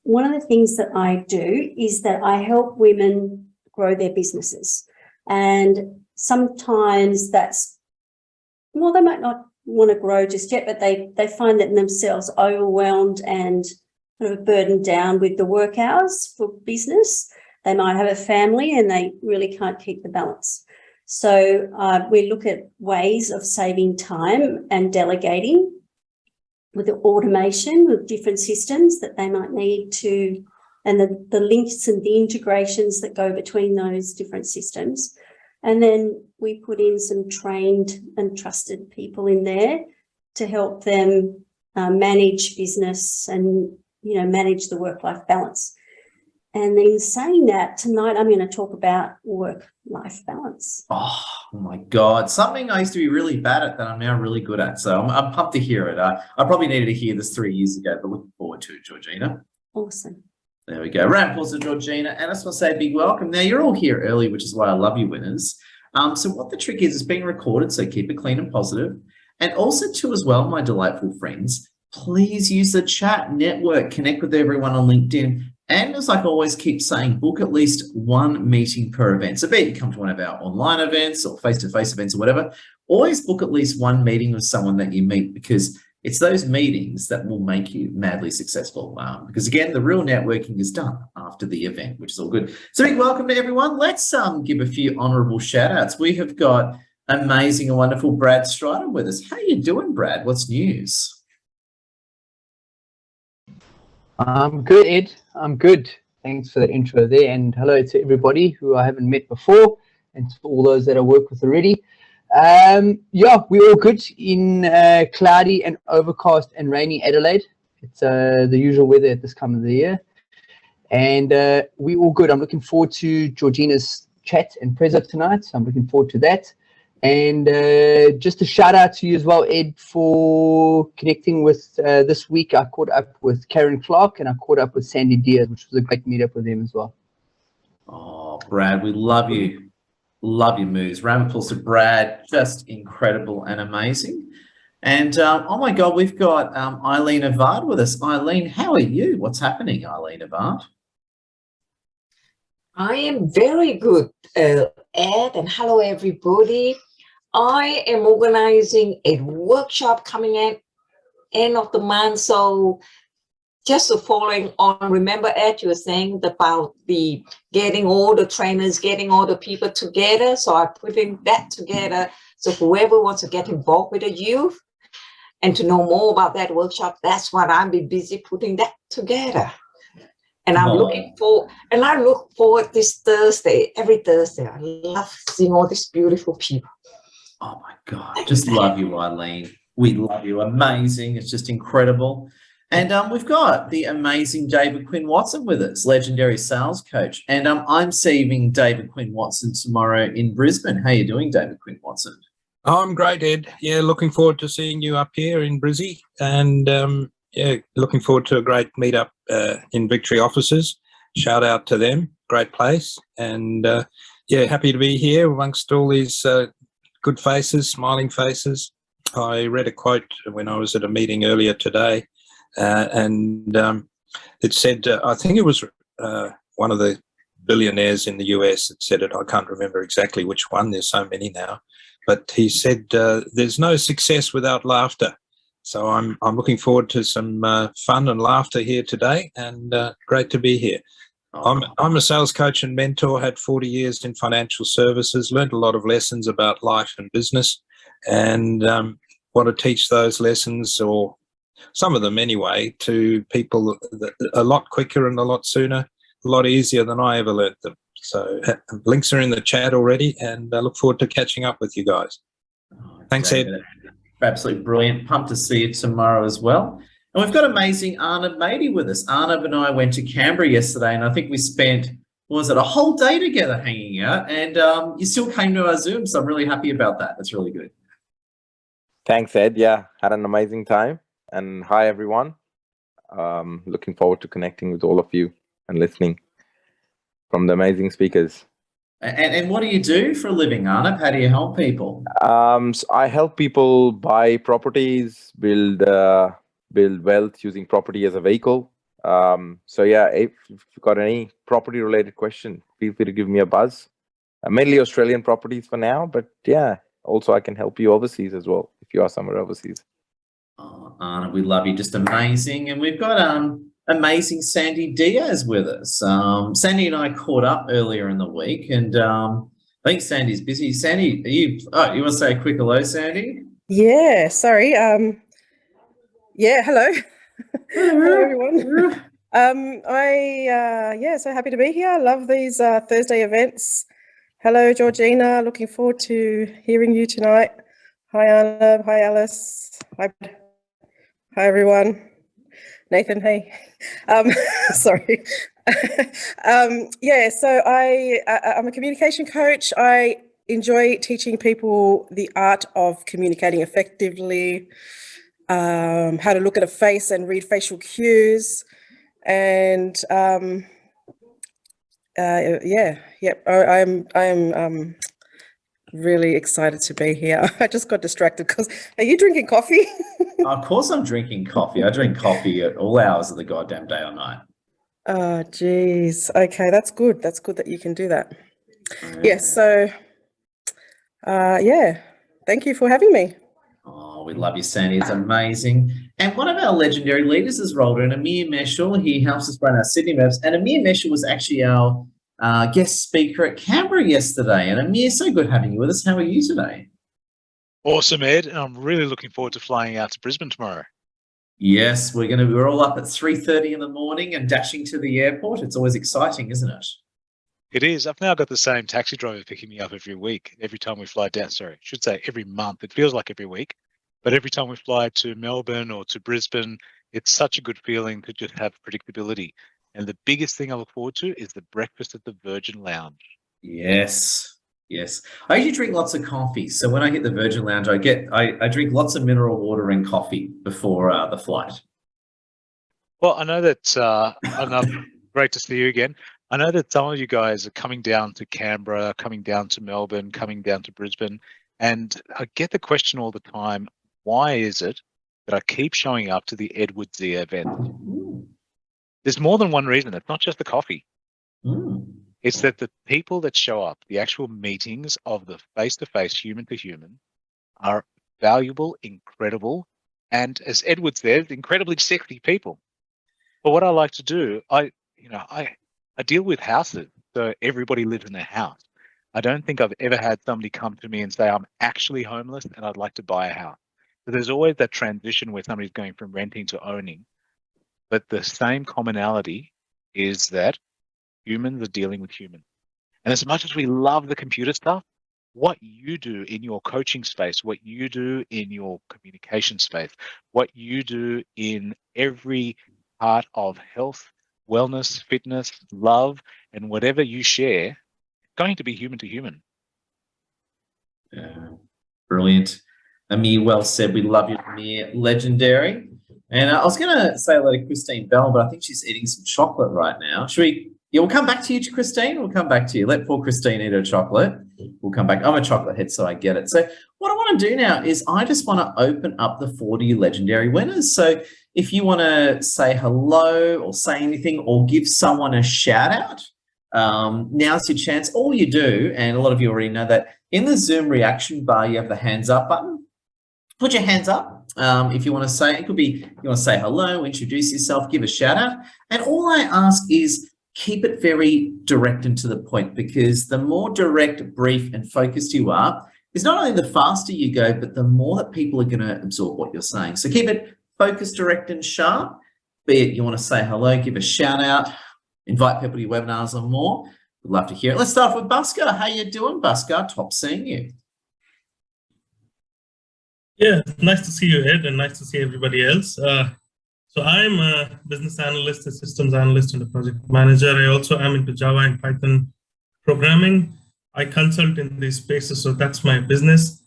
one of the things that I do is that I help women grow their businesses. And sometimes that's, well, they might not want to grow just yet, but they find that themselves overwhelmed and kind of burdened down with the work hours for business. They might have a family and they really can't keep the balance. So we look at ways of saving time and delegating with the automation with different systems that they might need to, and the links and the integrations that go between those different systems. And then we put in some trained and trusted people in there to help them manage business and, manage the work-life balance. And in saying that, tonight I'm going to talk about work-life balance. Oh my God. Something I used to be really bad at that I'm now really good at. So I'm pumped to hear it. I probably needed to hear this 3 years ago, but looking forward to it, Georgina. Awesome. There we go. Round of applause to Georgina. And I just want to say a big welcome. Now, you're all here early, which is why I love you, winners. So what the trick is, it's being recorded, so keep it clean and positive. And also, too, as well, my delightful friends, please use the chat, network, connect with everyone on LinkedIn. And as I always keep saying, book at least one meeting per event. So be it you come to one of our online events or face-to-face events or whatever, always book at least one meeting with someone that you meet, because it's those meetings that will make you madly successful. Because again, the real networking is done after the event, which is all good. So big welcome to everyone. Let's give a few honourable shout outs. We have got amazing and wonderful Brad Strider with us. How you doing, Brad? What's news? I'm good, Ed. I'm good. Thanks for that intro there. And hello to everybody who I haven't met before and to all those that I work with already. Yeah, we're all good in cloudy and overcast and rainy Adelaide. It's the usual weather at this time of the year. And we're all good. I'm looking forward to Georgina's chat and prezzo tonight. So I'm looking forward to that. And just a shout out to you as well, Ed, for connecting with this week. I caught up with Karen Clark and I caught up with Sandy Diaz, which was a great meetup with them as well. Oh, Brad, we love you. Love your moves. Round of applause to Brad. Just incredible and amazing. And oh my God, we've got Eileen Avard with us. Eileen, how are you? What's happening, Eileen Avard? I am very good, Ed, and hello everybody. I am organizing a workshop coming in end of the month. So just following on, remember, Ed, you were saying about the getting all the trainers, getting all the people together. So I'm putting that together. So whoever wants to get involved with the youth and to know more about that workshop, that's what I'll be busy putting that together. And I'm looking forward, and I look forward this Thursday, every Thursday. I love seeing all these beautiful people. Oh my God, just love you, Eileen. We love you. Amazing. It's just incredible. And we've got the amazing David Quinn Watson with us, legendary sales coach. And I'm seeing David Quinn Watson tomorrow in Brisbane. How are you doing, David Quinn Watson? Oh, I'm great, Ed. Yeah, looking forward to seeing you up here in Brizzy. And yeah, looking forward to a great meetup in Victory offices. Shout out to them. Great place. And yeah, happy to be here amongst all these good faces, smiling faces. I read a quote when I was at a meeting earlier today, and it said, I think it was one of the billionaires in the US that said it. I can't remember exactly which one. There's so many now. But he said, there's no success without laughter. So I'm looking forward to some fun and laughter here today, and great to be here. I'm a sales coach and mentor, had 40 years in financial services, learned a lot of lessons about life and business, and want to teach those lessons, or some of them anyway, to people a lot quicker and a lot sooner, a lot easier than I ever learned them. So links are in the chat already, and I look forward to catching up with you guys. Thanks, Ed. Absolutely brilliant. Pumped to see you tomorrow as well. And we've got amazing Arnab Mady with us. Arnab and I went to Canberra yesterday, and I think we spent, what was it, a whole day together hanging out, and you still came to our Zoom, so I'm really happy about that. That's really good. Thanks, Ed. Yeah, had an amazing time. And hi, everyone. Looking forward to connecting with all of you and listening from the amazing speakers. And what do you do for a living, Arnab? How do you help people? So I help people buy properties, build wealth using property as a vehicle. So yeah, if you've got any property related question, feel free to give me a buzz. Mainly Australian properties for now, but yeah, also I can help you overseas as well if you are somewhere overseas. Oh, Anna, we love you. Just amazing. And we've got amazing Sandy Diaz with us. Sandy and I caught up earlier in the week, and I think Sandy's busy. Sandy, you want to say a quick hello, Sandy? Yeah, sorry. Yeah, hello. Hello, everyone. So happy to be here. I love these Thursday events. Hello, Georgina. Looking forward to hearing you tonight. Hi, Anna. Hi, Alice. Hi, everyone. Nathan, hey. Sorry. So I'm a communication coach. I enjoy teaching people the art of communicating effectively, how to look at a face and read facial cues, and I'm really excited to be here. I just got distracted because are you drinking coffee? Of course I'm drinking coffee. I drink coffee at all hours of the goddamn day or night. Oh, geez. Okay, that's good. That's good that you can do that. Yes. So, thank you for having me. Oh, we love you, Sandy. It's amazing. And one of our legendary leaders has rolled in, Amir Meshal. He helps us run our Sydney maps. And Amir Meshal was actually our guest speaker at Canberra yesterday. And Amir, so good having you with us. How are you today? Awesome, Ed. And I'm really looking forward to flying out to Brisbane tomorrow. Yes, we're all up at 3:30 in the morning and dashing to the airport. It's always exciting, isn't it? It is. I've now got the same taxi driver picking me up every week, every time we fly down. Sorry, I should say every month. It feels like every week. But every time we fly to Melbourne or to Brisbane, it's such a good feeling to just have predictability. And the biggest thing I look forward to is the breakfast at the Virgin Lounge. Yes. Yes. I usually drink lots of coffee. So when I hit the Virgin Lounge, I drink lots of mineral water and coffee before the flight. Well, I know that great to see you again. I know that some of you guys are coming down to Canberra, coming down to Melbourne, coming down to Brisbane. And I get the question all the time, why is it that I keep showing up to the Edward Zia event? There's more than one reason. It's not just the coffee. It's that the people that show up, the actual meetings of the face-to-face, human-to-human, are valuable, incredible, and as Edward says, incredibly sexy people. But what I like to do, I deal with houses, so everybody lives in their house. I don't think I've ever had somebody come to me and say, I'm actually homeless and I'd like to buy a house. So there's always that transition where somebody's going from renting to owning. But the same commonality is that humans are dealing with humans. And as much as we love the computer stuff, what you do in your coaching space, what you do in your communication space, what you do in every part of health, wellness, fitness, love, and whatever you share, it's going to be human to human. Yeah, brilliant. Amir, well said. We love you, Amir. Legendary. And I was going to say hello to Christine Bell, but I think she's eating some chocolate right now. Should we? Yeah, we'll come back to you, Christine. We'll come back to you. Let poor Christine eat her chocolate. We'll come back. I'm a chocolate head, so I get it. So what I want to do now is I just want to open up the 40 legendary winners. So if you want to say hello or say anything or give someone a shout out, now's your chance. All you do, and a lot of you already know that, in the Zoom reaction bar, you have the hands up button. Put your hands up. If you want to say, it could be you want to say hello, introduce yourself, give a shout out. And all I ask is keep it very direct and to the point, because the more direct, brief, and focused you are, is not only the faster you go, but the more that people are going to absorb what you're saying. So keep it focused, direct, and sharp. Be it you want to say hello, give a shout out, invite people to your webinars or more. We'd love to hear it. Let's start off with Bhaskar. How you doing, Bhaskar? Top seeing you. Yeah, nice to see you, Ed, and nice to see everybody else. So I'm a business analyst, a systems analyst, and a project manager. I also am into Java and Python programming. I consult in these spaces, so that's my business.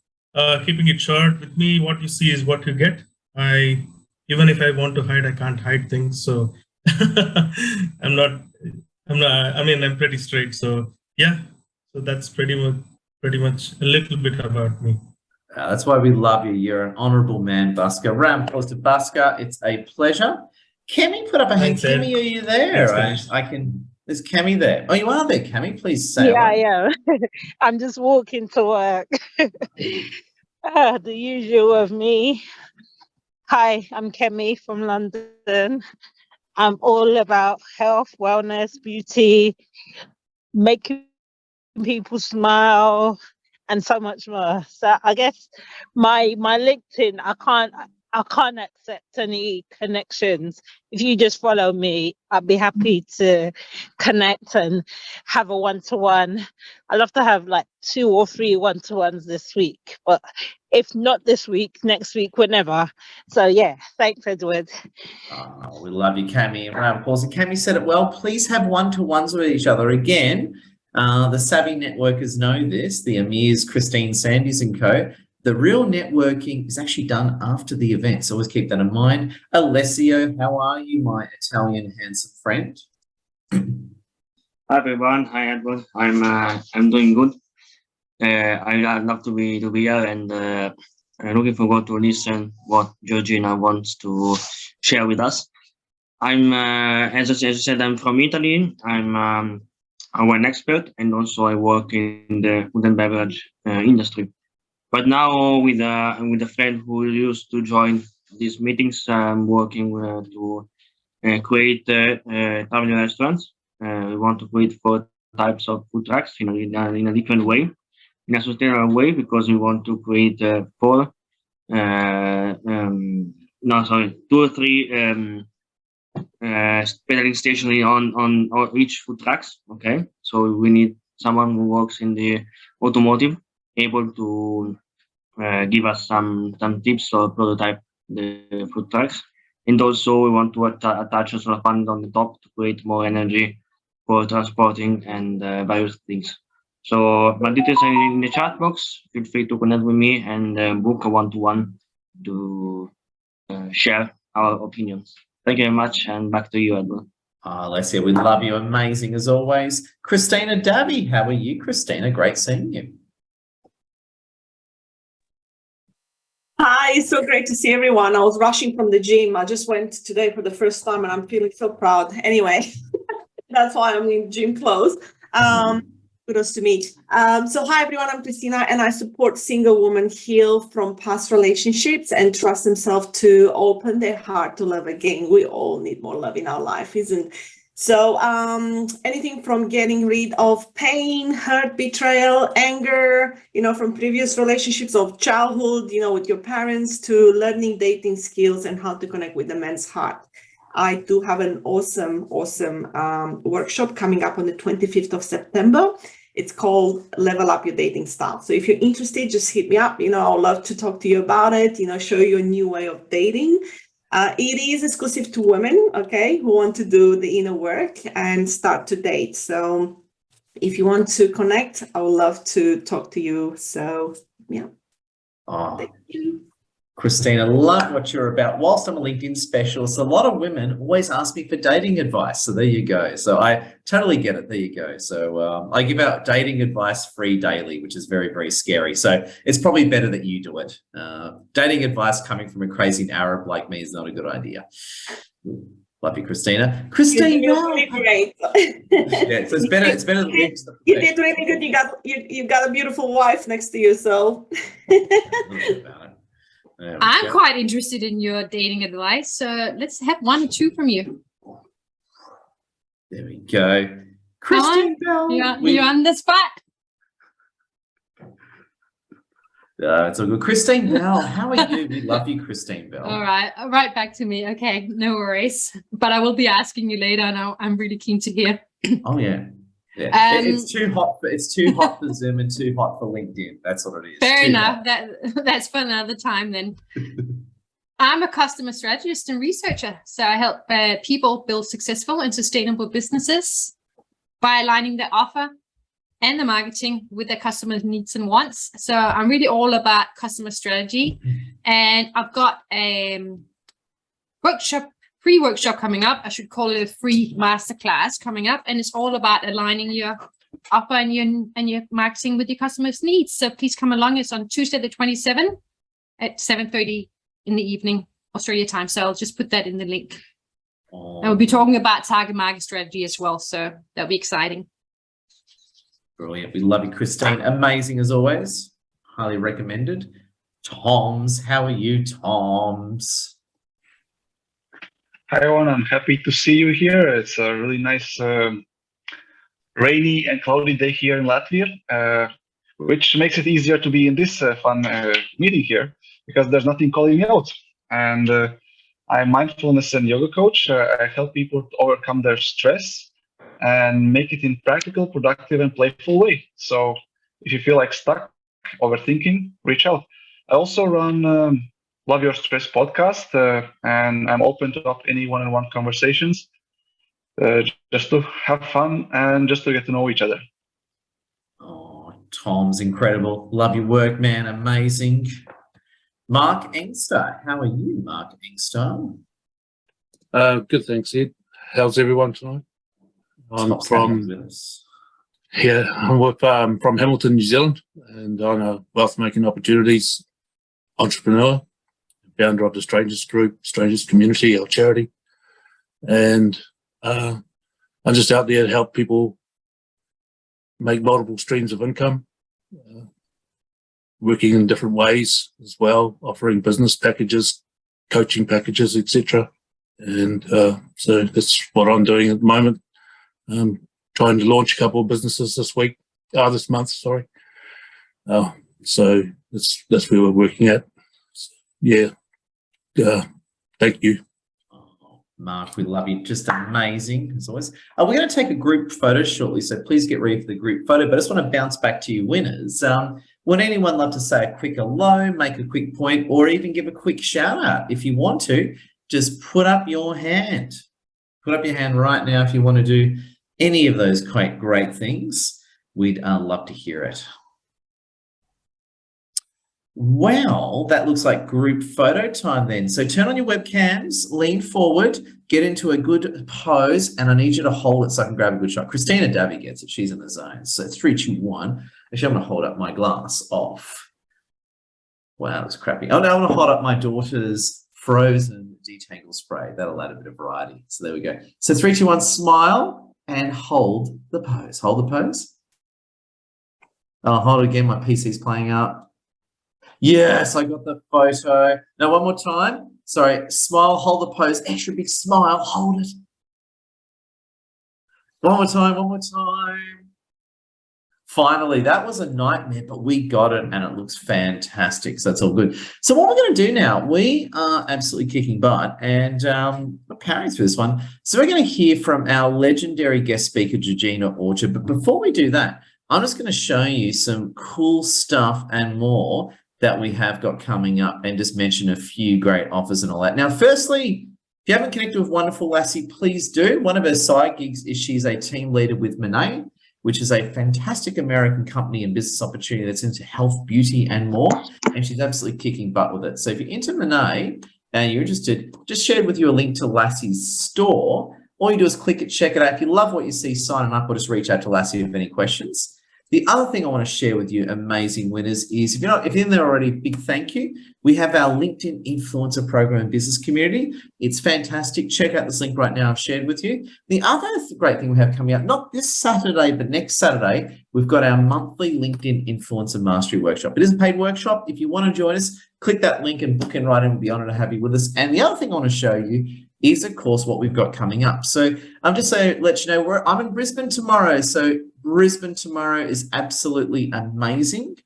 Keeping it short, with me, what you see is what you get. Even if I want to hide, I can't hide things. So I'm pretty straight. So yeah, so that's pretty much a little bit about me. That's why we love you. You're an honourable man, Bhaskar. Round of applause to Bhaskar. It's a pleasure. Kemi put up a hand. Thanks, Ed. Kemi, are you there? Thanks, guys. I can. Is Kemi there? Oh, you are there, Kemi. Please say. Yeah, I hello. am. I'm just walking to work. The usual of me. Hi, I'm Kemi from London. I'm all about health, wellness, beauty, making people smile, and so much more. So I guess my LinkedIn, I can't accept any connections. If you just follow me, I'd be happy to connect and have a one-to-one. I love to have like 2 or 3 one-to-ones this week, but if not this week, next week, whenever. So yeah, thanks, Edward. Oh, we love you, Cami. And round of applause. And Cami said it well. Please have one-to-ones with each other. Again, the savvy networkers know this. The Amirs, Christine, Sandys and co. The real networking is actually done after the event. So always keep that in mind. Alessio, how are you, my Italian handsome friend? Hi everyone. Hi Edward. I'm doing good. I love to be here and looking forward to listen what Georgina wants to share with us. I'm as I said, I'm from Italy. I'm a wine expert and also I work in the food and beverage industry. But now with a friend who used to join these meetings, I'm working to create travel restaurants. We want to create 4 types of food trucks in a different way, in a sustainable way, because we want to create 2 or 3 pedaling stations on each food trucks. Okay, so we need someone who works in the automotive, able to give us some tips or prototype the food trucks. And also we want to attach a solar panel on the top to create more energy for transporting and various things. So my details are in the chat box. Feel free to connect with me and book a one-to-one to share our opinions. Thank you very much, and back to you, Edward. Alessia, we love you. Amazing as always. Christina Dabby, how are you, Christina? Great seeing you. Hi, it's so great to see everyone. I was rushing from the gym. I just went today for the first time and I'm feeling so proud. Anyway, that's why I'm in gym clothes. Kudos to me. So hi everyone, I'm Christina and I support single women heal from past relationships and trust themselves to open their heart to love again. We all need more love in our life, isn't so anything from getting rid of pain, hurt, betrayal, anger, from previous relationships of childhood, with your parents, to learning dating skills and how to connect with the man's heart. I do have an awesome workshop coming up on the 25th of September. It's called Level Up Your Dating Style. So if you're interested, just hit me up. I'd love to talk to you about it, show you a new way of dating. It is exclusive to women, okay, who want to do the inner work and start to date. So if you want to connect, I would love to talk to you. So, yeah. Oh, thank you. Christina, love what you're about. Whilst I'm a LinkedIn specialist, a lot of women always ask me for dating advice. So there you go. So I totally get it. There you go. So I give out dating advice free daily, which is very, very scary. So it's probably better that you do it. Dating advice coming from a crazy Arab like me is not a good idea. Love you, Christina. Christine, You're really great. yeah, so it's better than me. You did really good. You got a beautiful wife next to you. So. I'm quite interested in your dating advice, so let's have 1 or 2 from you. There we go. Christine Bell. You're on the spot. It's all good. Christine Bell, how are you? We love you, Christine Bell. All right, right back to me. Okay, no worries. But I will be asking you later now. I'm really keen to hear. Oh, yeah. Yeah, it's too hot. It's too hot for Zoom and too hot for LinkedIn. That's what it is. Fair too enough. hot. That's for another time then. I'm a customer strategist and researcher, so I help people build successful and sustainable businesses by aligning their offer and the marketing with their customers' needs and wants. So I'm really all about customer strategy, and I've got a free workshop coming up. I should call it a free masterclass coming up, and it's all about aligning your offer and your marketing with your customers' needs. So please come along. It's on Tuesday the 27th at 7:30 in the evening Australia time. So I'll just put that in the link. Oh, And we'll be talking about target market strategy as well. So that'll be exciting. brilliant. We love you, Christine. Amazing as always. Highly recommended. Toms, how are you, Toms? Hi everyone, I'm happy to see you here. It's a really nice rainy and cloudy day here in Latvia, which makes it easier to be in this fun meeting here because there's nothing calling me out. And I'm a mindfulness and yoga coach. I help people to overcome their stress and make it in practical, productive, and playful way. So if you feel like stuck, overthinking, reach out. I also run Love Your Stress podcast, and I'm open to up any one-on-one conversations, just to have fun and just to get to know each other. Oh, Tom's incredible. Love your work, man. Amazing. Mark Engster, how are you, Mark Engster? Good, thanks, Ed. How's everyone tonight? I'm Tom's from with us. from Hamilton, New Zealand, and I'm a wealth making opportunities entrepreneur, founder of the Strangers Group, Strangers Community, our charity, and I'm just out there to help people make multiple streams of income, working in different ways as well, offering business packages, coaching packages, etc. And so that's what I'm doing at the moment. Trying to launch a couple of businesses this month, sorry. So that's where we're working at. Yeah. Thank you. Mark, we love you. Just amazing as always. We're going to take a group photo shortly, so please get ready for the group photo. But I just want to bounce back to you winners. Would anyone love to say a quick hello, make a quick point, or even give a quick shout out? If you want to, just put up your hand. Put up your hand right now if you want to do any of those quite great things. We'd love to hear it. Well, that looks like group photo time then. So turn on your webcams, lean forward, get into a good pose, and I need you to hold it so I can grab a good shot. Christina Davy gets it. She's in the zone. So 3, 2, 1. Actually, I'm going to hold up my glass off. Wow, that's crappy. Oh, now I'm going to hold up my daughter's frozen detangle spray. That'll add a bit of variety. So there we go. So 3, 2, 1, smile and hold the pose. Hold the pose. I'll hold it again. My PC's playing up. Yes, I got the photo. Now, one more time. Sorry, smile, hold the pose. Extra big smile, hold it. One more time. Finally, that was a nightmare, but we got it and it looks fantastic. So that's all good. So what we're going to do now, we are absolutely kicking butt and we're powering through this one. So we're going to hear from our legendary guest speaker, Georgina Orchard. But before we do that, I'm just going to show you some cool stuff and more that we have got coming up and just mention a few great offers and all that. Now, firstly, if you haven't connected with wonderful Lassie, please do. One of her side gigs is she's a team leader with Monet, which is a fantastic American company and business opportunity that's into health, beauty, and more. And she's absolutely kicking butt with it. So if you're into Monet and you're interested, just shared with you a link to Lassie's store. All you do is click it, check it out. If you love what you see, sign up or just reach out to Lassie with any questions. The other thing I want to share with you, amazing winners, is if you're in there already, big thank you. We have our LinkedIn Influencer Program and Business Community. It's fantastic. Check out this link right now I've shared with you. The other great thing we have coming up, not this Saturday, but next Saturday, we've got our monthly LinkedIn Influencer Mastery Workshop. It is a paid workshop. If you want to join us, click that link and book in right in. We'll be honored to have you with us. And the other thing I want to show you is, of course, what we've got coming up. So I'm just saying, let you know, I'm in Brisbane tomorrow. So Brisbane tomorrow is absolutely amazing.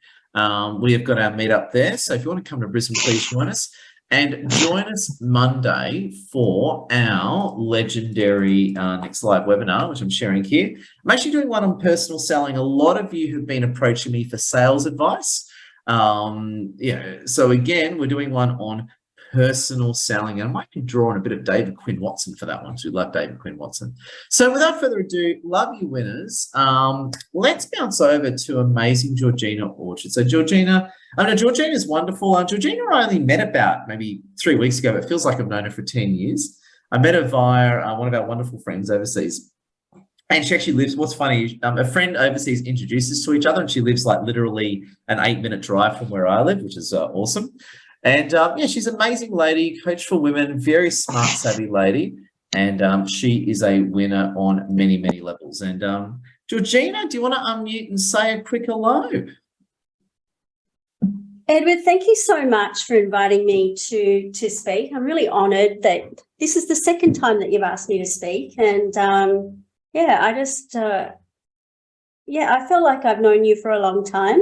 We have got our meetup there. So if you want to come to Brisbane, please join us. And join us Monday for our legendary next live webinar, which I'm sharing here. I'm actually doing one on personal selling. A lot of you have been approaching me for sales advice. So again, we're doing one on personal selling. And I might draw on a bit of David Quinn Watson for that one too. Love David Quinn Watson. So without further ado, love you winners. Let's bounce over to amazing Georgina Orchard. So Georgina, I know Georgina is wonderful. Georgina I only met about maybe 3 weeks ago, but it feels like I've known her for 10 years. I met her via one of our wonderful friends overseas. And she actually lives, what's funny, a friend overseas introduced us to each other and she lives like literally an 8-minute drive from where I live, which is awesome. And she's an amazing lady, coach for women, very smart, savvy lady. And she is a winner on many, many levels. And Georgina, do you want to unmute and say a quick hello? Edward, thank you so much for inviting me to speak. I'm really honoured that this is the second time that you've asked me to speak. And I feel like I've known you for a long time.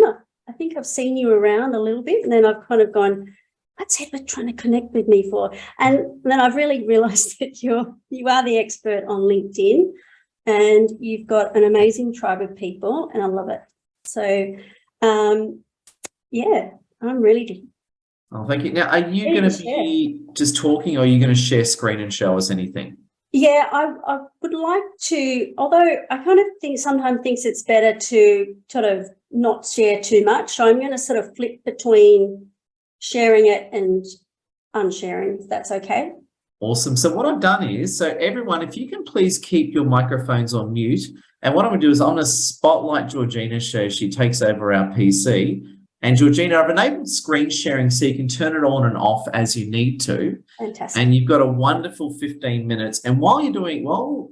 I think I've seen you around a little bit, and then I've kind of gone, what's Edward trying to connect with me for? And then I've really realised that you are the expert on LinkedIn, and you've got an amazing tribe of people, and I love it. So, I'm ready. Oh, thank you. Now, are you going to be just talking, or are you going to share screen and show us anything? Yeah, I would like to, although I kind of sometimes thinks it's better to sort of not share too much. So I'm going to sort of flip between sharing it and unsharing, if that's okay. Awesome. So what I've done is, so everyone, if you can please keep your microphones on mute. And what I'm going to do is I'm going to spotlight Georgina so she takes over our PC. And Georgina, I've enabled screen sharing so you can turn it on and off as you need to. Fantastic. And you've got a wonderful 15 minutes. And while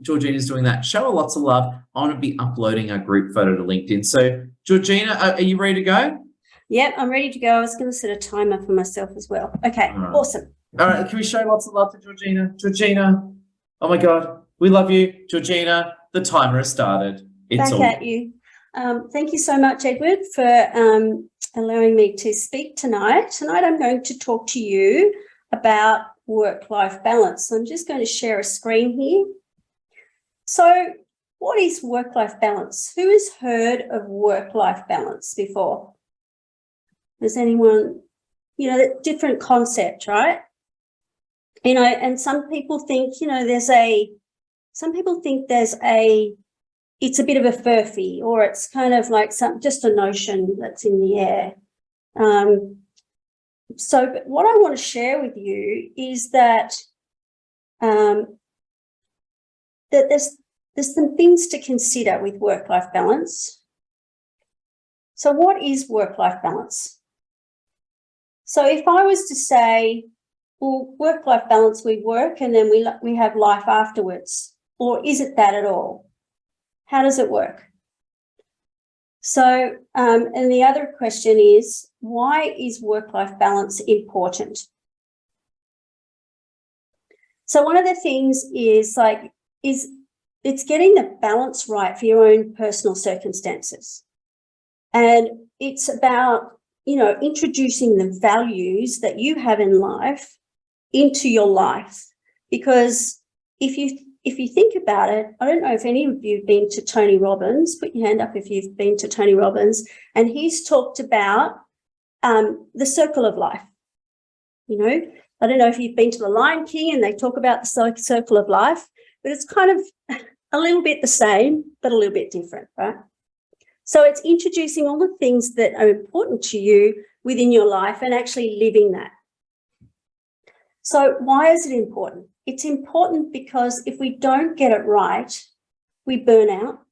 Georgina's doing that, show her lots of love. I want to be uploading our group photo to LinkedIn. So Georgina, are you ready to go? Yep, I'm ready to go. I was going to set a timer for myself as well. Okay, awesome. All right, can we show lots of love to Georgina? Georgina, oh my God, we love you. Georgina, the timer has started. It's Back at you. Thank you so much, Edward, for allowing me to speak tonight. Tonight I'm going to talk to you about work-life balance. So I'm just going to share a screen here. So what is work-life balance? Who has heard of work-life balance before? Does anyone, different concept, right? And some people think, it's a bit of a furphy, or it's kind of like just a notion that's in the air. But what I want to share with you is that that there's some things to consider with work-life balance. So what is work-life balance? So if I was to say, well, work-life balance, we work and then we have life afterwards, or is it that at all? How does it work? So, and the other question is, why is work-life balance important? So one of the things is it's getting the balance right for your own personal circumstances. And it's about, introducing the values that you have in life into your life. Because if you think about it, I don't know if any of you have been to Tony Robbins. Put your hand up if you've been to Tony Robbins. And he's talked about the circle of life. I don't know if you've been to the Lion King and they talk about the circle of life, but it's kind of a little bit the same, but a little bit different, right? So it's introducing all the things that are important to you within your life and actually living that. So why is it important? It's important because if we don't get it right, we burn out.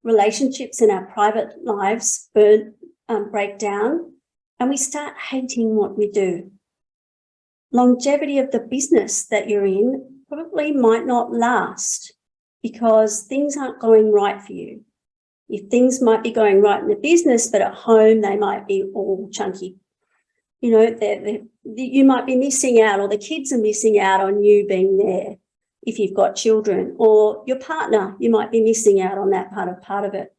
Relationships in our private lives break down, and we start hating what we do. Longevity of the business that you're in probably might not last because things aren't going right for you. If things might be going right in the business, but at home they might be all chunky. You might be missing out, or the kids are missing out on you being there if you've got children, or your partner, you might be missing out on that part of it.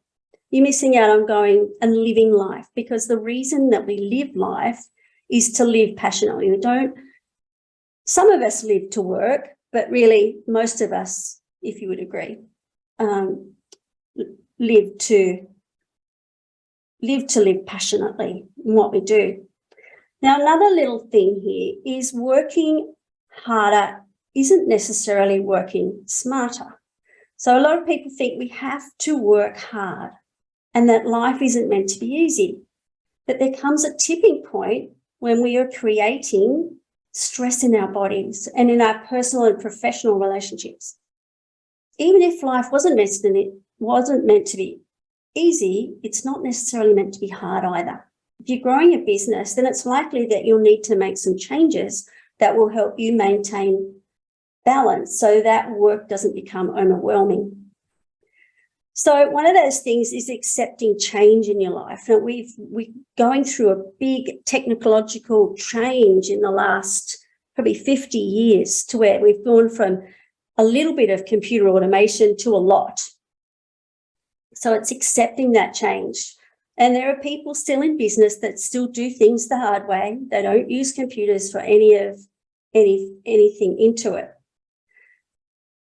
You're missing out on going and living life, because the reason that we live life is to live passionately. Some of us live to work, but really most of us, if you would agree, live to live passionately in what we do. Now, another little thing here is working harder isn't necessarily working smarter. So a lot of people think we have to work hard and that life isn't meant to be easy. But there comes a tipping point when we are creating stress in our bodies and in our personal and professional relationships. Even if life wasn't meant to be easy, it's not necessarily meant to be hard either. If you're growing a business, then it's likely that you'll need to make some changes that will help you maintain balance so that work doesn't become overwhelming. So one of those things is accepting change in your life. Now we're going through a big technological change in the last probably 50 years to where we've gone from a little bit of computer automation to a lot. So it's accepting that change. And there are people still in business that still do things the hard way. They don't use computers for anything into it.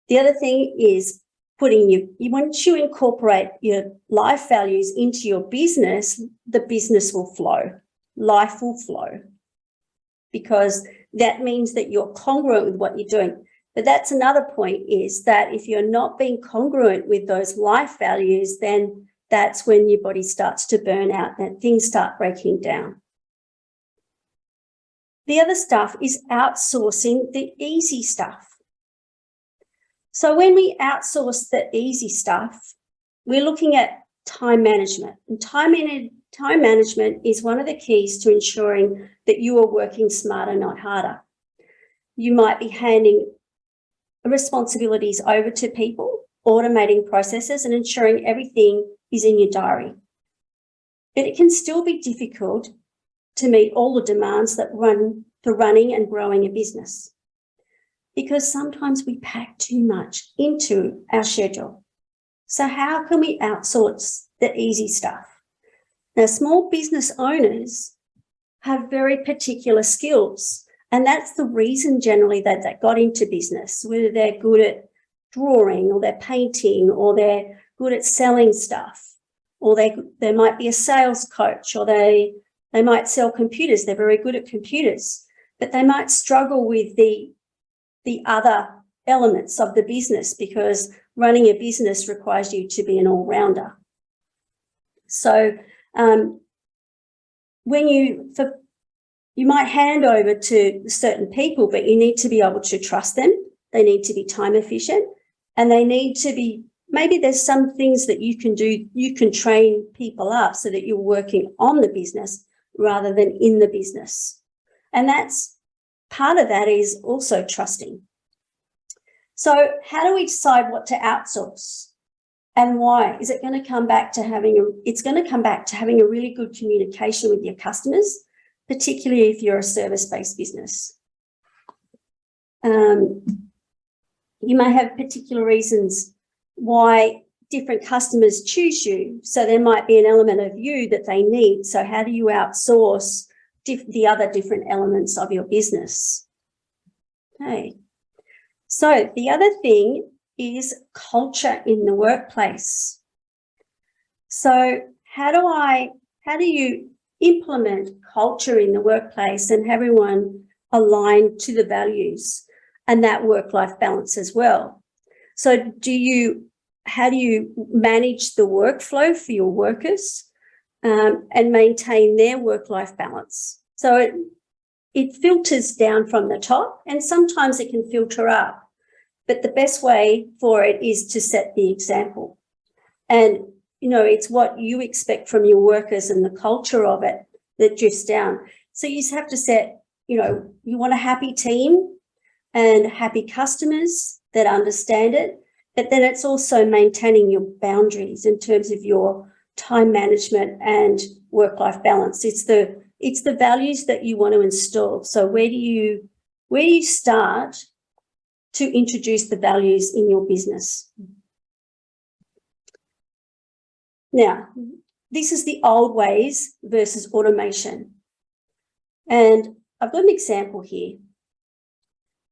The other thing is once you incorporate your life values into your business, the business will flow, life will flow, because that means that you're congruent with what you're doing. But that's another point, is that if you're not being congruent with those life values, then that's when your body starts to burn out and things start breaking down. The other stuff is outsourcing the easy stuff. So when we outsource the easy stuff, we're looking at time management. And time management is one of the keys to ensuring that you are working smarter, not harder. You might be handing responsibilities over to people, automating processes and ensuring everything is in your diary. But it can still be difficult to meet all the demands that run for running and growing a business, because sometimes we pack too much into our schedule. So how can we outsource the easy stuff? Now, small business owners have very particular skills, and that's the reason generally that they got into business, whether they're good at drawing or they're painting or they're good at selling stuff, or they might be a sales coach, or they might sell computers. They're very good at computers, but they might struggle with the other elements of the business, because running a business requires you to be an all-rounder. So when you might hand over to certain people, but you need to be able to trust them. They need to be time efficient, and they need to be, maybe there's some things that you can do, you can train people up so that you're working on the business rather than in the business. And that's part of that is also trusting. So how do we decide what to outsource and why? Is it going to come back to having a really good communication with your customers, particularly if you're a service-based business. You may have particular reasons why different customers choose you. So there might be an element of you that they need. So how do you outsource the other different elements of your business? Okay. So the other thing is culture in the workplace. So how do you implement culture in the workplace and have everyone aligned to the values and that work-life balance as well? So how do you manage the workflow for your workers and maintain their work-life balance? So it filters down from the top, and sometimes it can filter up. But the best way for it is to set the example. And, it's what you expect from your workers and the culture of it that drifts down. So you just have to set, you want a happy team and happy customers that understand it. But then it's also maintaining your boundaries in terms of your time management and work-life balance. It's the values that you want to install. So where do you start to introduce the values in your business? Now, this is the old ways versus automation. And I've got an example here.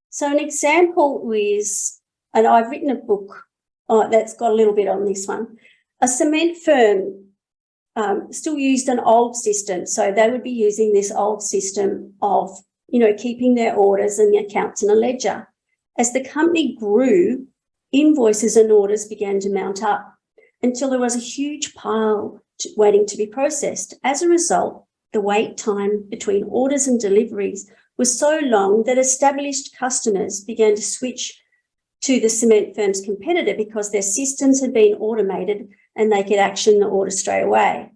So an example is, and I've written a book that's got a little bit on this one. A cement firm still used an old system. So they would be using this old system of, keeping their orders and the accounts in a ledger. As the company grew, invoices and orders began to mount up until there was a huge pile waiting to be processed. As a result, the wait time between orders and deliveries was so long that established customers began to switch to the cement firm's competitor because their systems had been automated and they could action the order straight away.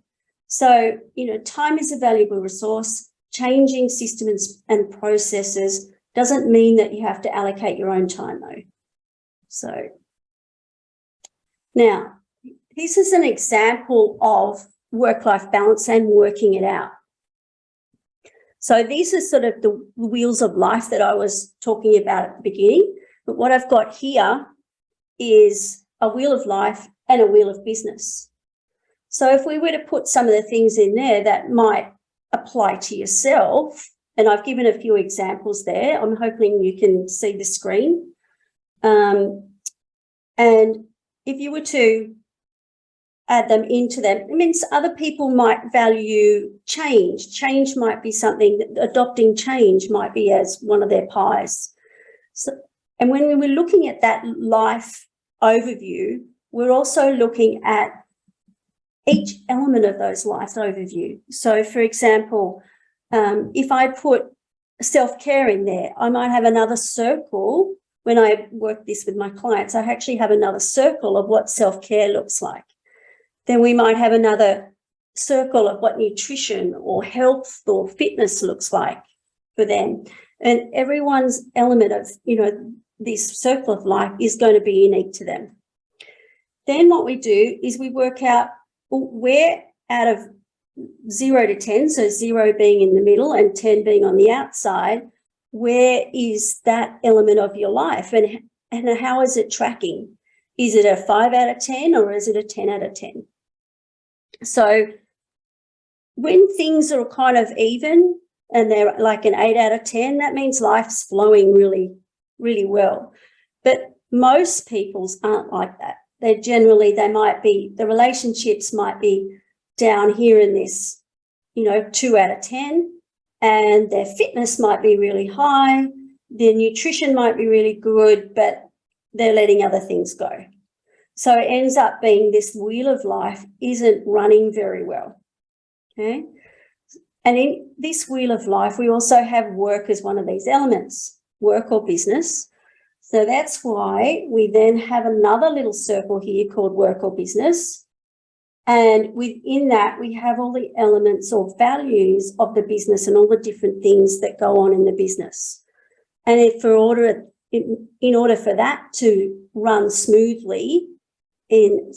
So, time is a valuable resource. Changing systems and processes Doesn't mean that you have to allocate your own time though. So now, this is an example of work-life balance and working it out. So these are sort of the wheels of life that I was talking about at the beginning. But what I've got here is a wheel of life and a wheel of business. So if we were to put some of the things in there that might apply to yourself, and I've given a few examples there, I'm hoping you can see the screen. And if you were to add them into them, it means other people might value change. Change might be something, adopting change might be as one of their pies. So, and when we were looking at that life overview, we're also looking at each element of those life overview. So for example, if I put self-care in there, I might have another circle. When I work this with my clients, I actually have another circle of what self-care looks like. Then we might have another circle of what nutrition or health or fitness looks like for them. And everyone's element of, this circle of life is going to be unique to them. Then what we do is we work out where out of 0 to 10, so 0 being in the middle and 10 being on the outside, where is that element of your life and how is it tracking? Is it a 5 out of 10 or is it a 10 out of 10? So when things are kind of even and they're like an 8 out of 10, that means life's flowing really, really well. But most people's aren't like that. The relationships might be down here in this, 2 out of 10, and their fitness might be really high, their nutrition might be really good, but they're letting other things go. So it ends up being this wheel of life isn't running very well, okay? And in this wheel of life, we also have work as one of these elements, work or business. So that's why we then have another little circle here called work or business. And within that, we have all the elements or values of the business and all the different things that go on in the business. And in order for that to run smoothly in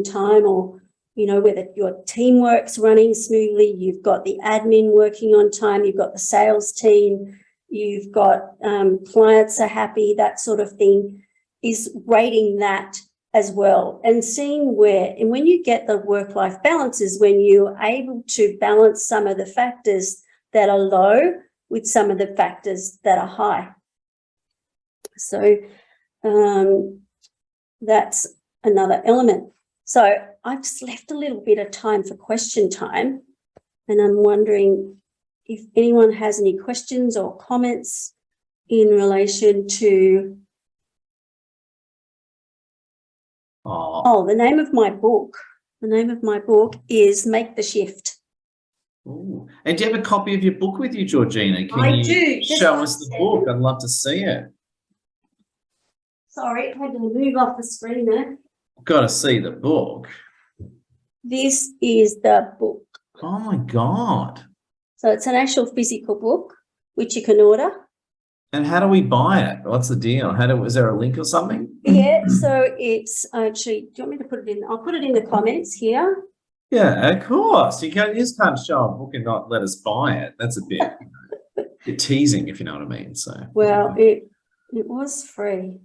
time, or, whether your teamwork's running smoothly, you've got the admin working on time, you've got the sales team, you've got clients are happy, that sort of thing, is rating that as well and seeing and when you get the work-life balance is when you're able to balance some of the factors that are low with some of the factors that are high. So that's another element. So I've just left a little bit of time for question time, and I'm wondering if anyone has any questions or comments in relation to the name of my book. The name of my book is Make the Shift. Ooh. And do you have a copy of your book with you, Georgina? Can I you do. show us the book? I'd love to see it. Sorry, I had to move off the screen there. Got to see the book. This is the book. Oh my God. So it's an actual physical book, which you can order. And how do we buy it? What's the deal? Is there a link or something? Yeah, so it's actually, do you want me to put it in? I'll put it in the comments here. Yeah, of course. You just can't show a book and not let us buy it. That's a bit teasing, if you know what I mean. So well, it was free.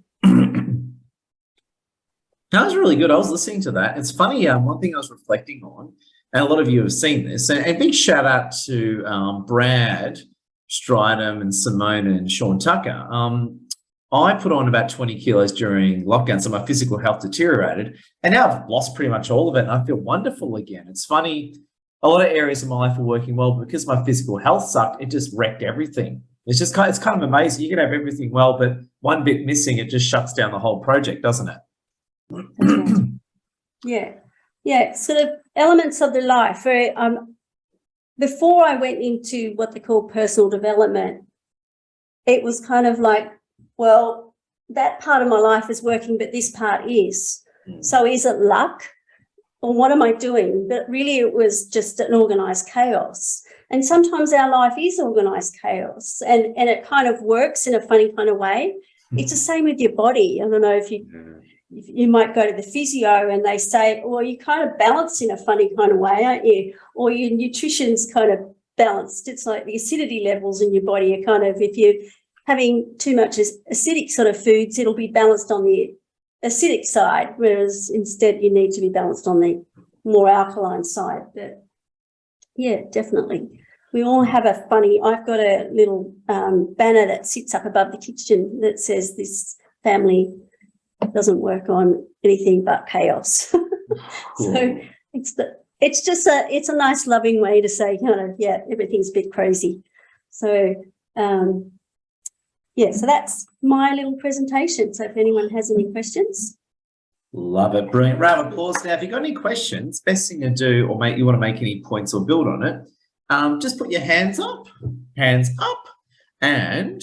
That was really good. I was listening to that. It's funny. One thing I was reflecting on, and a lot of you have seen this, and big shout out to Brad Stridham and Simone and Sean Tucker. I put on about 20 kilos during lockdown, so my physical health deteriorated, and now I've lost pretty much all of it, and I feel wonderful again. It's funny, a lot of areas of my life are working well, but because my physical health sucked, it just wrecked everything. It's kind of amazing. You can have everything well, but one bit missing, it just shuts down the whole project, doesn't it? Yeah, sort of elements of the life. Before I went into what they call personal development, it was kind of like, well, that part of my life is working, but this part is. So is it luck or what am I doing? But really it was just an organised chaos. And sometimes our life is organized chaos, and it kind of works in a funny kind of way. It's the same with your body. I don't know if you might go to the physio and they say, well, you kind of balance in a funny kind of way, aren't you? Or your nutrition's kind of balanced. It's like the acidity levels in your body are kind of, if you're having too much acidic sort of foods, it'll be balanced on the acidic side, whereas instead you need to be balanced on the more alkaline side. But yeah, definitely. We all have a funny, I've got a little banner that sits up above the kitchen that says this family doesn't work on anything but chaos. So it's a nice loving way to say, you know, yeah, everything's a bit crazy. So yeah, so that's my little presentation. So if anyone has any questions. Love it. Brilliant. Round of applause. Now, if you've got any questions, best thing to do, or you want to make any points or build on it, just put your hands up, and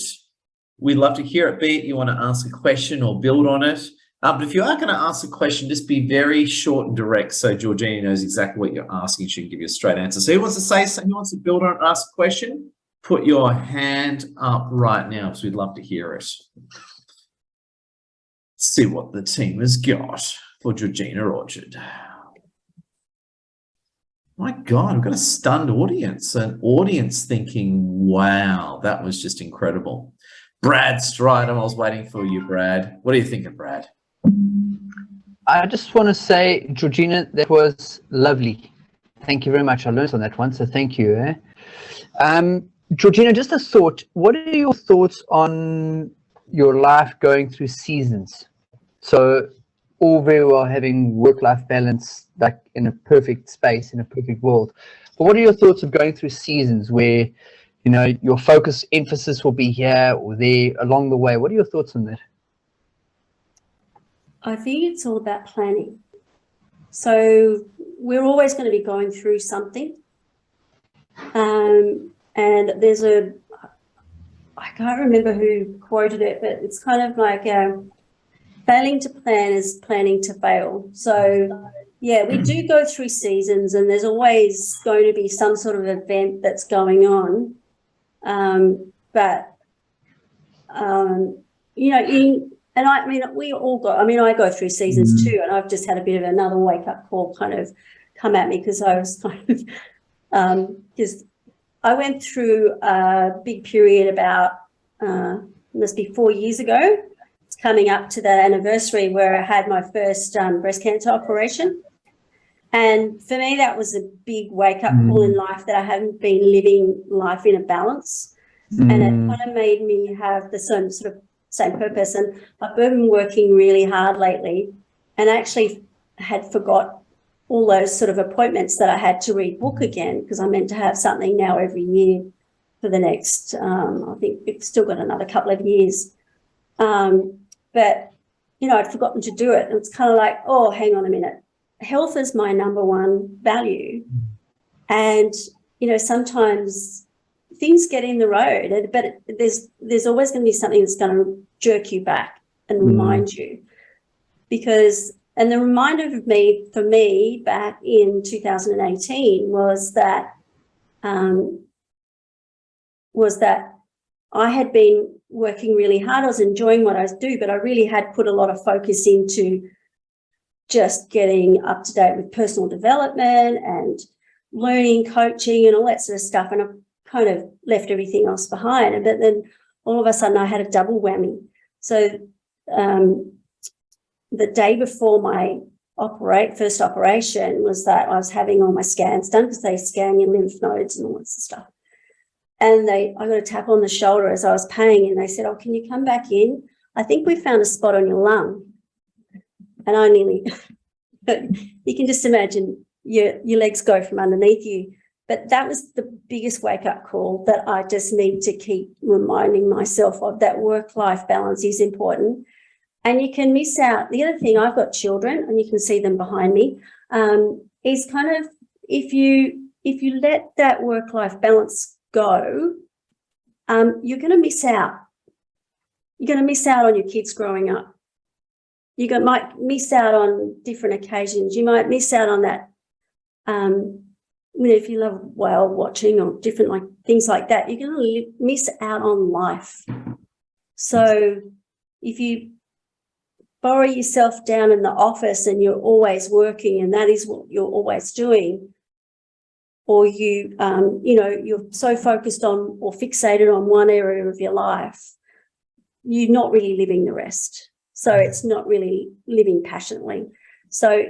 we'd love to hear it. Be it you want to ask a question or build on it. But if you are going to ask a question, just be very short and direct so Georgina knows exactly what you're asking. She can give you a straight answer. So who wants to say something? Who wants to build on it, ask a question? Put your hand up right now because we'd love to hear it. See what the team has got for Georgina Orchard. My God, I've got a stunned audience, an audience thinking, wow, that was just incredible. Brad Strider, I was waiting for you, Brad. What are you thinking, Brad? I just want to say, Georgina, that was lovely. Thank you very much. I learned on that one, so thank you. Georgina, just a thought. What are your thoughts on your life going through seasons? So all very well having work-life balance, like in a perfect space, in a perfect world. But what are your thoughts of going through seasons where, you know, your focus, emphasis will be here or there along the way? What are your thoughts on that? I think it's all about planning. So we're always going to be going through something. And there's I can't remember who quoted it, but it's kind of like failing to plan is planning to fail. So yeah, we do go through seasons and there's always going to be some sort of event that's going on. You know, and I mean, we all go, I mean, I go through seasons too, and I've just had a bit of another wake up call kind of come at me because I was kind of, because I went through a big period about, must be 4 years ago. It's coming up to that anniversary where I had my first breast cancer operation. And for me, that was a big wake up call in life that I hadn't been living life in a balance. And it kind of made me have the same sort of same purpose. And I've been working really hard lately and actually had forgot all those sort of appointments that I had to rebook again because I'm meant to have something now every year for the next, I think we've still got another couple of years. But, you know, I'd forgotten to do it. And it's kind of like, oh, hang on a minute. Health is my number one value. And, you know, sometimes things get in the road, but there's always going to be something that's going to jerk you back and remind you. Because, and the reminder for me back in 2018 was that I had been working really hard. I was enjoying what I do, but I really had put a lot of focus into just getting up to date with personal development and learning, coaching and all that sort of stuff. And I kind of left everything else behind. But then all of a sudden I had a double whammy. So the day before my first operation was that I was having all my scans done because they scan your lymph nodes and all that stuff. And I got a tap on the shoulder as I was paying and they said, oh, can you come back in? I think we found a spot on your lung. And I nearly, you can just imagine your legs go from underneath you. But that was the biggest wake-up call that I just need to keep reminding myself of, that work-life balance is important. And you can miss out. The other thing, I've got children and you can see them behind me, is kind of if you let that work-life balance go, you're going to miss out. You're going to miss out on your kids growing up. Might miss out on different occasions. You might miss out on that if you love whale watching or different like things like that, you're going to miss out on life. So if you borrow yourself down in the office and you're always working and that is what you're always doing, or you, you're so focused on or fixated on one area of your life, you're not really living the rest. So it's not really living passionately. So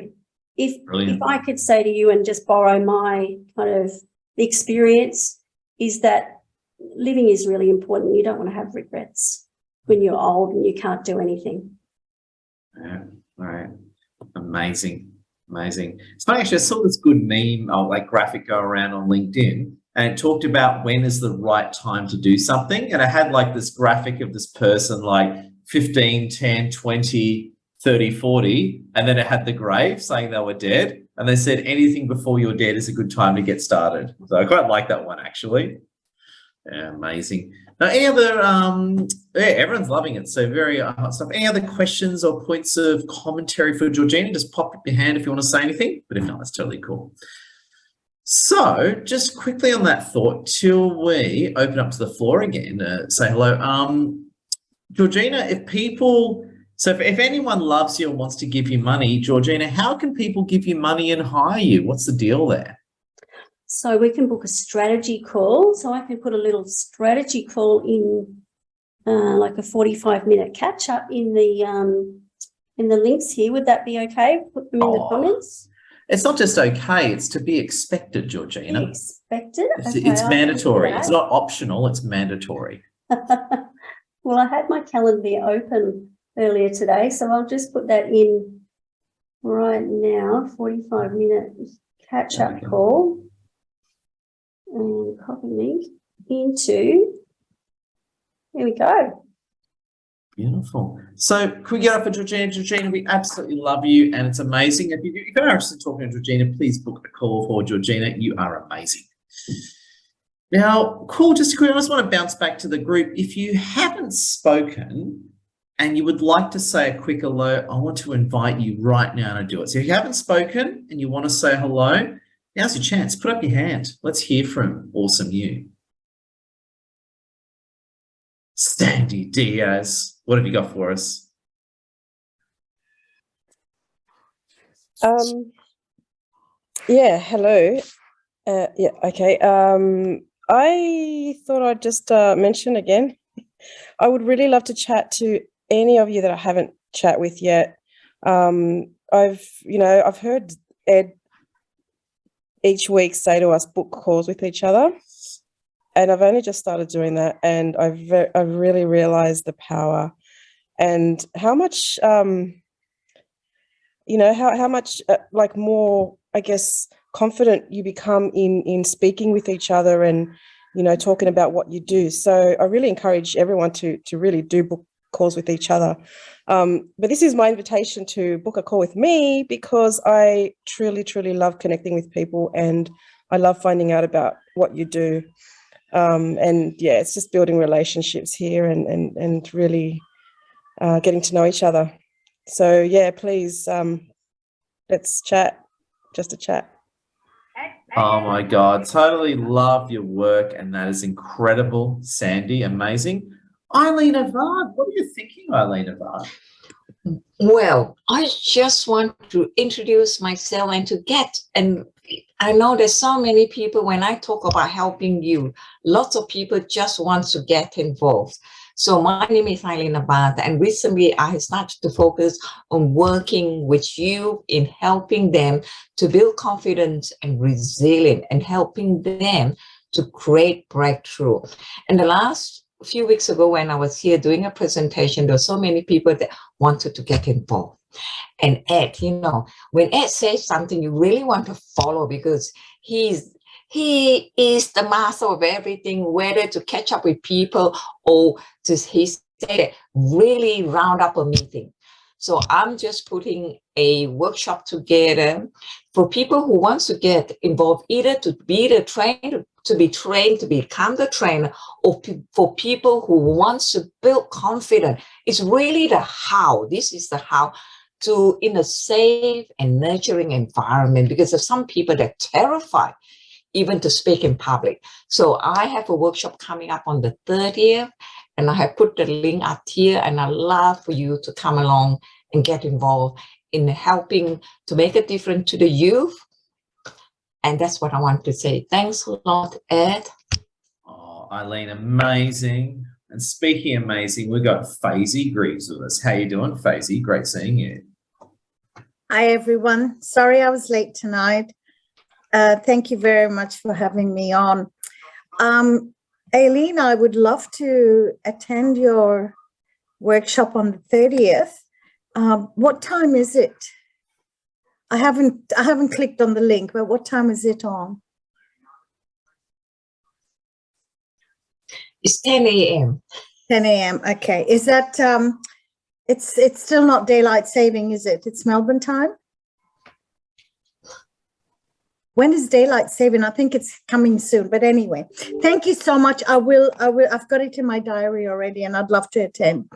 if I could say to you and just borrow my kind of experience, is that living is really important. You don't want to have regrets when you're old and you can't do anything. Yeah, all right. Amazing. It's funny, actually, I saw this good meme or like graphic go around on LinkedIn, and it talked about when is the right time to do something. And it had like this graphic of this person like 15, 10, 20, 30, 40, and then it had the grave saying they were dead. And they said anything before you're dead is a good time to get started. So I quite like that one, actually. Yeah, amazing. Now, any other, everyone's loving it. So very hot stuff. Any other questions or points of commentary for Georgina? Just pop up your hand if you want to say anything, but if not, that's totally cool. So just quickly on that thought, till we open up to the floor again, say hello. Georgina, if anyone loves you and wants to give you money, Georgina, how can people give you money and hire you? What's the deal there? So we can book a strategy call. So I can put a little strategy call in, like a 45-minute catch up in the links here. Would that be okay? Put them in the comments. It's not just okay; it's to be expected, Georgina. Be expected. It's mandatory. It's not optional. It's mandatory. Well, I had my calendar open earlier today, so I'll just put that in right now. 45-minute catch up call. And copy link into, there we go. Beautiful. So can we get up for Georgina? Georgina, we absolutely love you and it's amazing. If you're interested in talking to Georgina, please book a call for Georgina. You are amazing. Now, cool, just quickly, I just want to bounce back to the group. If you haven't spoken and you would like to say a quick hello, I want to invite you right now to do it. So if you haven't spoken and you want to say hello, now's your chance. Put up your hand. Let's hear from awesome you. Sandy Diaz, what have you got for us? Yeah, hello. Yeah, okay. I thought I'd just mention again, I would really love to chat to any of you that I haven't chat with yet. I've heard Ed each week say to us, book calls with each other. And I've only just started doing that. And I've really realized the power and how much, how much like more, I guess, confident you become in speaking with each other and, talking about what you do. So I really encourage everyone to really do book calls with each other. But this is my invitation to book a call with me because I truly, truly love connecting with people and I love finding out about what you do. And yeah, it's just building relationships here and really getting to know each other. So yeah, please, let's chat, just a chat. Oh my God, totally love your work and that is incredible, Sandy, amazing. Eileen Avad, what are you thinking, Eileen Avad? Well, I just want to introduce myself and I know there's so many people when I talk about helping you, lots of people just want to get involved. So my name is Eileen Avad, and recently I have started to focus on working with you in helping them to build confidence and resilience and helping them to create breakthrough. And the last few weeks ago when I was here doing a presentation, there were so many people that wanted to get involved. And Ed, when Ed says something, you really want to follow because he is the master of everything, whether to catch up with people or to really round up a meeting. So I'm just putting a workshop together for people who want to get involved, either to be the trained, to be trained to become the trainer, or for people who want to build confidence. It's really the how. This is the how to in a safe and nurturing environment, because there's some people that are terrified even to speak in public. So I have a workshop coming up on the 30th, and I have put the link up here, and I'd love for you to come along and get involved in helping to make a difference to the youth. And that's what I want to say. Thanks a lot, Ed. Oh, Eileen, amazing. And speaking amazing, we've got Faisy Greaves with us. How you doing, Faisy? Great seeing you. Hi, everyone. Sorry I was late tonight. Thank you very much for having me on. Aileen, I would love to attend your workshop on the 30th. What time is it? I haven't clicked on the link, but what time is it on? It's 10 a.m. 10 a.m. Okay. Is that it's still not daylight saving, is it? It's Melbourne time. When is daylight saving? I think it's coming soon. But anyway, thank you so much. I will. I've got it in my diary already, and I'd love to attend.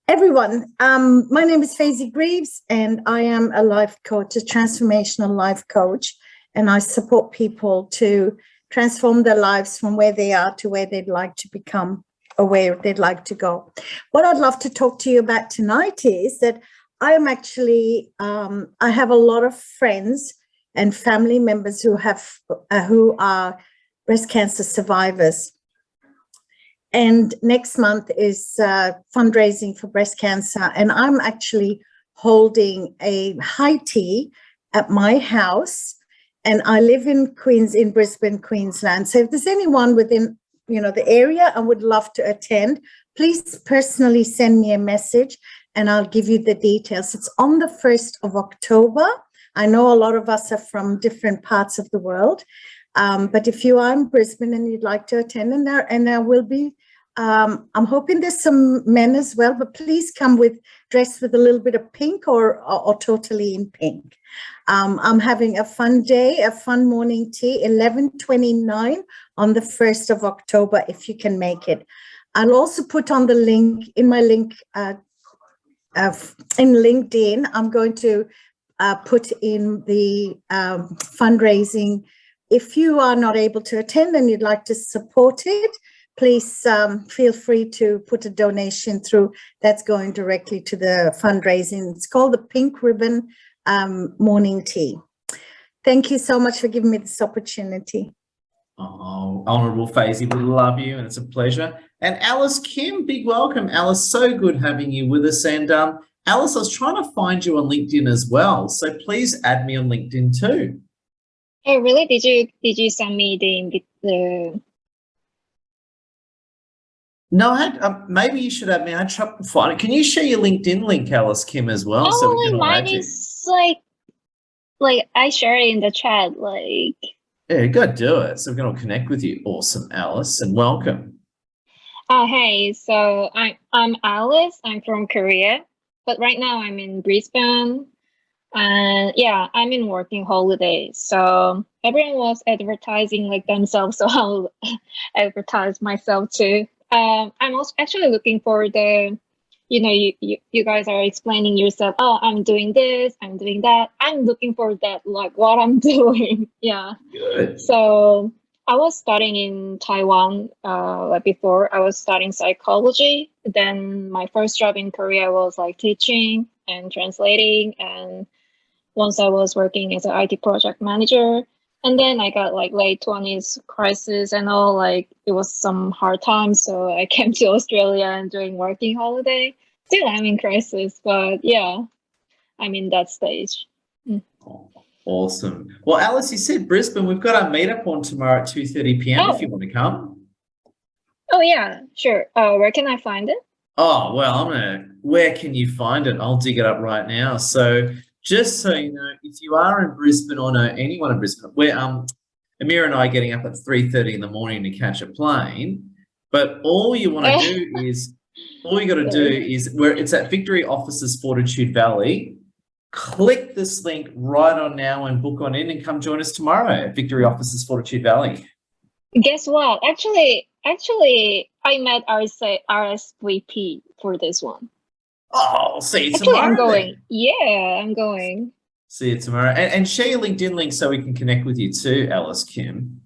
Everyone, my name is Faisy Greaves, and I am a life coach, a transformational life coach, and I support people to transform their lives from where they are to where they'd like to become or where they'd like to go. What I'd love to talk to you about tonight is that I am actually, I have a lot of friends and family members who are breast cancer survivors. And next month is fundraising for breast cancer. And I'm actually holding a high tea at my house. And I live in Brisbane, Queensland. So if there's anyone within, the area and would love to attend, please personally send me a message and I'll give you the details. It's on the 1st of October. I know a lot of us are from different parts of the world. But if you are in Brisbane and you'd like to attend, and there will be, I'm hoping there's some men as well, but please come dressed with a little bit of pink or totally in pink. I'm having a fun day, a fun morning tea, 11:29 on the 1st of October, if you can make it. I'll also put on the link in my link in LinkedIn. I'm going to put in the fundraising. If you are not able to attend and you'd like to support it, please feel free to put a donation through. That's going directly to the fundraising. It's called the Pink Ribbon Morning Tea. Thank you so much for giving me this opportunity. Oh, Honourable Faisy, we love you and it's a pleasure. And Alice Kim, big welcome. Alice, so good having you with us. And Alice, I was trying to find you on LinkedIn as well. So please add me on LinkedIn too. Oh, really? Did you send me the No, I had, maybe you should add me. I tried to find it. Can you share your LinkedIn link, Alice Kim, as well? Oh, so we can all mine add you? is like I share it in the chat. Yeah, go do it. So we can all connect with you. Awesome, Alice, and welcome. Oh, hey. So I'm Alice. I'm from Korea, but right now I'm in Brisbane. And yeah, I'm in working holiday. So everyone was advertising like themselves, so I'll advertise myself too. I'm also actually looking for you guys are explaining yourself. Oh, I'm doing this, I'm doing that. I'm looking for that, like what I'm doing. Yeah. Good. So I was studying in Taiwan. Before I was studying psychology. Then my first job in Korea was like teaching and translating. And once I was working as an IT project manager. And then I got like late 20s crisis and all, like it was some hard times. So I came to Australia and doing working holiday. Still I'm in crisis, but yeah, I'm in that stage. Awesome. Well, Alice, you said Brisbane. We've got our meetup on tomorrow at 2:30 p.m. if you want to come. Oh yeah, sure. Where can I find it? Oh, well, where can you find it? I'll dig it up right now. So just so you know, if you are in Brisbane or know anyone in Brisbane, we're Amira and I are getting up at 3:30 in the morning to catch a plane. But all you want to do is, where it's at Victory Offices, Fortitude Valley. Click this link right on now and book on in and come join us tomorrow at Victory Offices, Fortitude Valley. Guess what? Actually, I met RSVP for this one. Oh, see you Actually, tomorrow. I'm going. Then. Yeah, I'm going. See you tomorrow. And share your LinkedIn link so we can connect with you too, Alice Kim.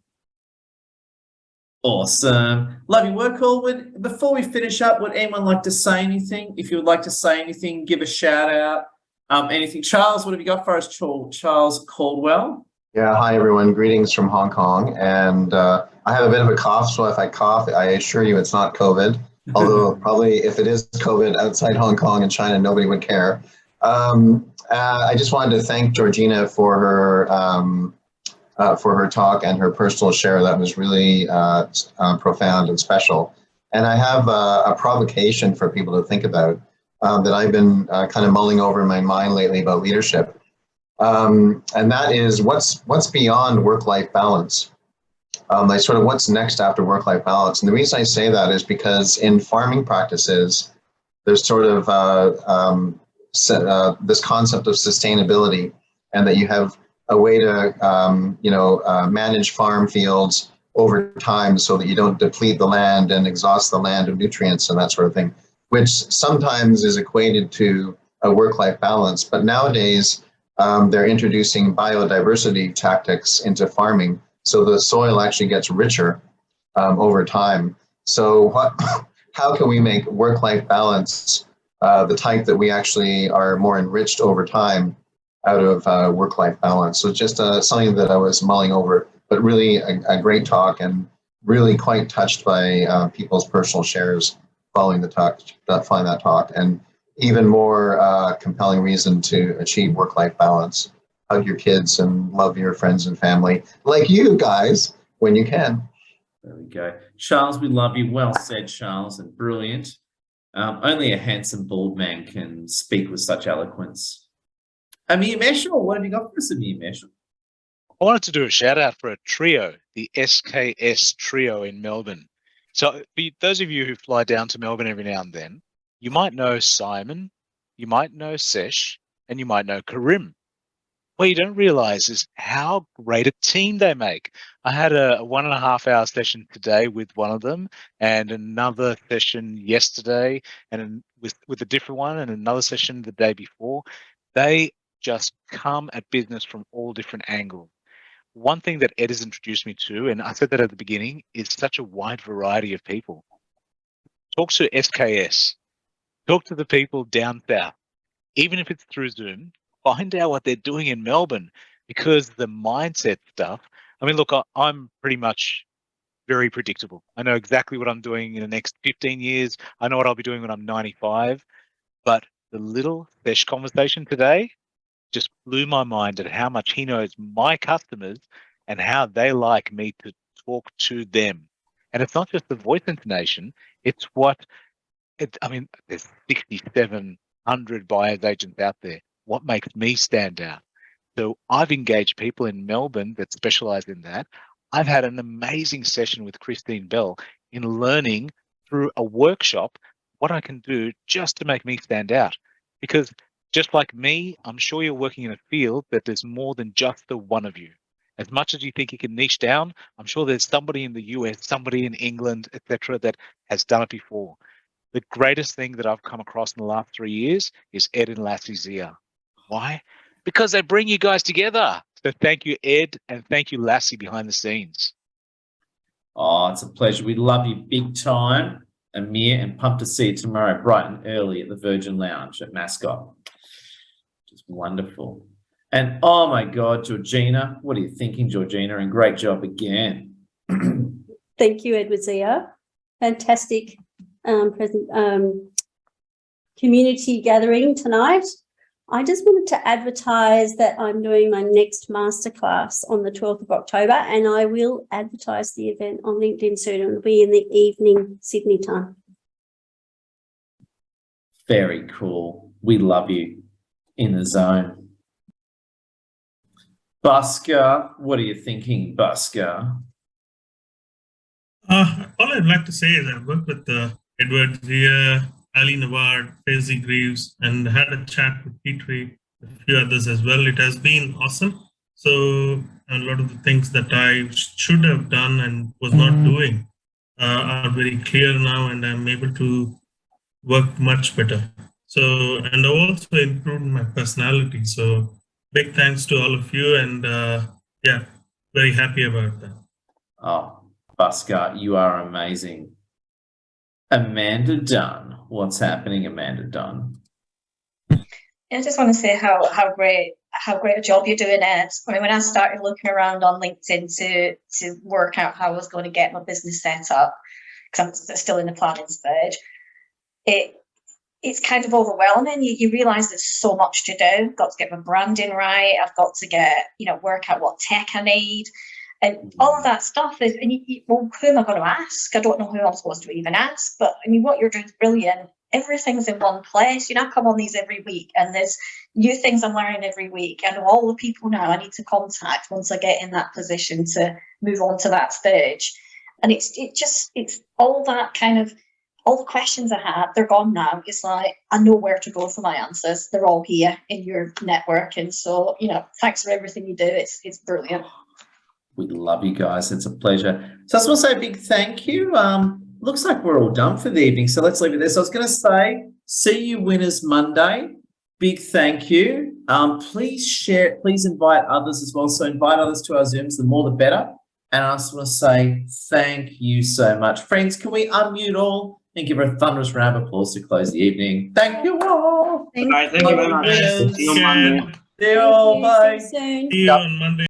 Awesome. Love your work, all. Before we finish up, would anyone like to say anything? If you would like to say anything, give a shout out. Anything. Charles, what have you got for us, Charles Caldwell? Yeah, hi everyone. Greetings from Hong Kong. And I have a bit of a cough, so if I cough, I assure you it's not COVID. Although probably if it is COVID outside Hong Kong and China, nobody would care. I just wanted to thank Georgina for her talk and her personal share. That was really profound and special. And I have a provocation for people to think about that I've been kind of mulling over in my mind lately about leadership. And that is what's beyond work-life balance. Like sort of what's next after work-life balance. And the reason I say that is because in farming practices, there's sort of this concept of sustainability, and that you have a way to manage farm fields over time so that you don't deplete the land and exhaust the land of nutrients and that sort of thing, which sometimes is equated to a work-life balance. But nowadays, they're introducing biodiversity tactics into farming, so the soil actually gets richer over time. So how can we make work-life balance the type that we actually are more enriched over time out of work-life balance? So just something that I was mulling over, but really a great talk, and really quite touched by people's personal shares following that talk, and even more compelling reason to achieve work-life balance. Hug your kids and love your friends and family, like you guys, when you can. There we go. Charles, we love you. Well said, Charles, and brilliant. Only a handsome bald man can speak with such eloquence. Amir Meshal, what have you got for us, Amir Meshal? I wanted to do a shout out for a trio, the SKS trio in Melbourne. So for those of you who fly down to Melbourne every now and then, you might know Simon, you might know Sesh, and you might know Karim. What you don't realize is how great a team they make. I had a 1.5 hour session today with one of them, and another session yesterday, and with a different one, and another session the day before. They just come at business from all different angles. One thing that Ed has introduced me to, and I said that at the beginning, is such a wide variety of people. Talk to SKS. Talk to the people down south. Even if it's through Zoom, find out what they're doing in Melbourne, because the mindset stuff, I mean, look, I'm pretty much very predictable. I know exactly what I'm doing in the next 15 years. I know what I'll be doing when I'm 95. But the little Sesh conversation today just blew my mind at how much he knows my customers and how they like me to talk to them. And it's not just the voice intonation, it's I mean, there's 6,700 buyer's agents out there. What makes me stand out? So I've engaged people in Melbourne that specialize in that. I've had an amazing session with Christine Bell in learning through a workshop what I can do just to make me stand out. Because just like me, I'm sure you're working in a field that there's more than just the one of you. As much as you think you can niche down, I'm sure there's somebody in the US, somebody in England, etc., that has done it before. The greatest thing that I've come across in the last 3 years is Ed and Lassie Zia. Why? Because they bring you guys together. So thank you, Ed, and thank you, Lassie, behind the scenes. Oh, it's a pleasure. We love you big time, Amir, and pumped to see you tomorrow bright and early at the Virgin Lounge at Mascot. Just wonderful. And oh my God, Georgina, what are you thinking, Georgina? And great job again. Thank you, Edward Zia. Fantastic community gathering tonight. I just wanted to advertise that I'm doing my next masterclass on the 12th of October, and I will advertise the event on LinkedIn soon. It'll be in the evening, Sydney time. Very cool. We love you. In the zone. Busker, what are you thinking, Busker? All I'd like to say is I've worked with Edward Zia, Ali Nawad, Faizi Greaves, and had a chat with Petrie, a few others as well. It has been awesome. So a lot of the things that I should have done and was not doing are very clear now, and I'm able to work much better. So, and I've also improved my personality. So big thanks to all of you, and yeah, very happy about that. Oh, Busker, you are amazing. Amanda Dunn. What's happening, Amanda Dunn? I just want to say how great a job you're doing, Ed. I mean, when I started looking around on LinkedIn to work out how I was going to get my business set up, because I'm still in the planning stage, it's kind of overwhelming. You realise there's so much to do. I've got to get my branding right. I've got to get, work out what tech I need. And all of that stuff is, well, who am I going to ask? I don't know who I'm supposed to even ask. But I mean, what you're doing is brilliant. Everything's in one place. I come on these every week, and there's new things I'm learning every week. I know all the people now I need to contact once I get in that position to move on to that stage. And it's all that kind of, all the questions I had, they're gone now. It's like, I know where to go for my answers. They're all here in your network. And so, thanks for everything you do. It's brilliant. We love you guys. It's a pleasure. So I just want to say a big thank you. Looks like we're all done for the evening. So let's leave it there. So I was going to say, see you winners Monday. Big thank you. Please share, please invite others as well. So invite others to our Zooms, the more the better. And I just want to say thank you so much. Friends, can we unmute all and give a thunderous round of applause to close the evening? Thank you all. Thank you very much. See you on Monday. See you all. Bye. See you soon. See you on Monday.